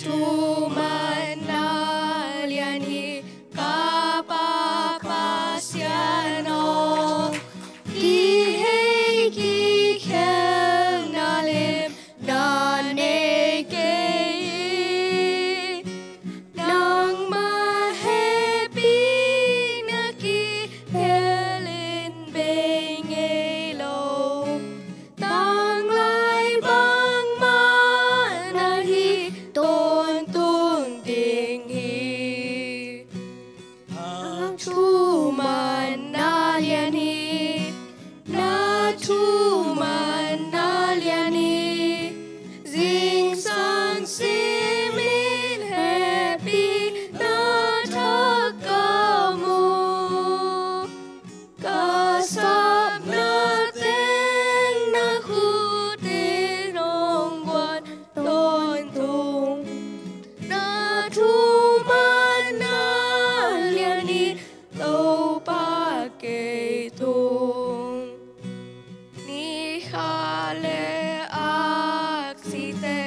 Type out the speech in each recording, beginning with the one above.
Chumanaliani kapapasiano Kihei kikhem nalim nanekei Nang mahepi naki helin bengelo Tang lai bang manahi tôn tung tình hi Chumanaliani na Chumanaliani Dinh sang simin happy na thakamu Kasap na tên na khu tên ông quan tôn tung Na Chumanaliani tâu ba kê tung Ni khale aksite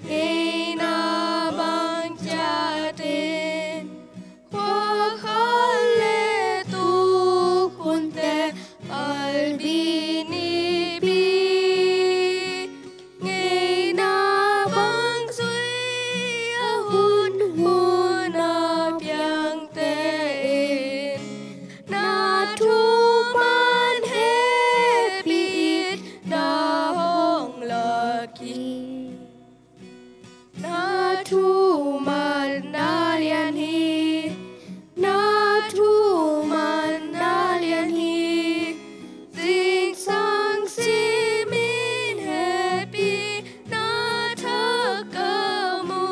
Ngay na bang jatin Kwa khale tu kunte albinibi Ngay na bang suy ahun huna piang tein Na Chuman happy it na hong lucky Na Chumanaliani Na Chumanaliani Dinh sang simin happy na thakamu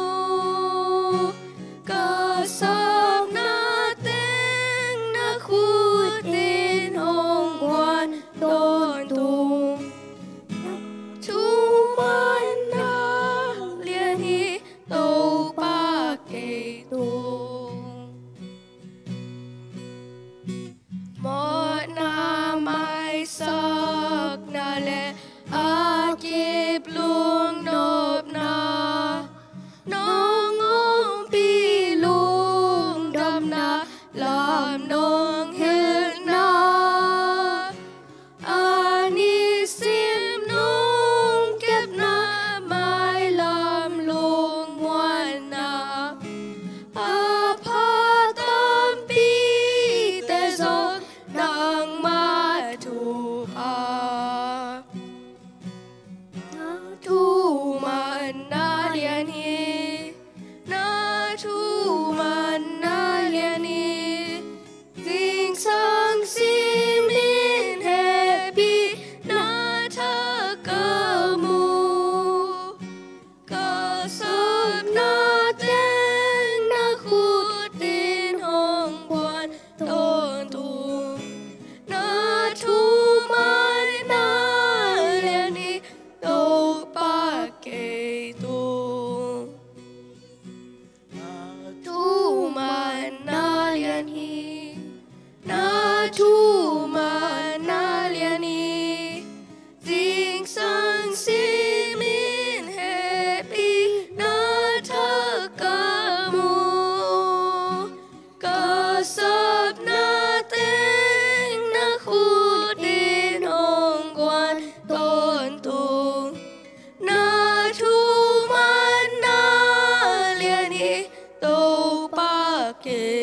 Kasap na tên na khu tên hong quan tôn tung Chumanaliani tâu ba kê tung Một năm ai sắc na lệ a kịp luông nộp na Nông ông pi luông đâm na làm nông hết na Ani sim nông kép na mai làm luông ngoan na Apa tâm pi te giọt nang ma thu ha Na Chumanaliani Na Chumanaliani Dinh sang simin happy na thakamu Kasap na tên na khu tên hong quan tôn tung Na Chumanaliani tâu ba kê tung Chumanaliani Na Chumanaliani Dinh sang simin happy na thakamu Kasap na tên na khu tên hong quan tôn tung Na Chumanaliani tâu ba kê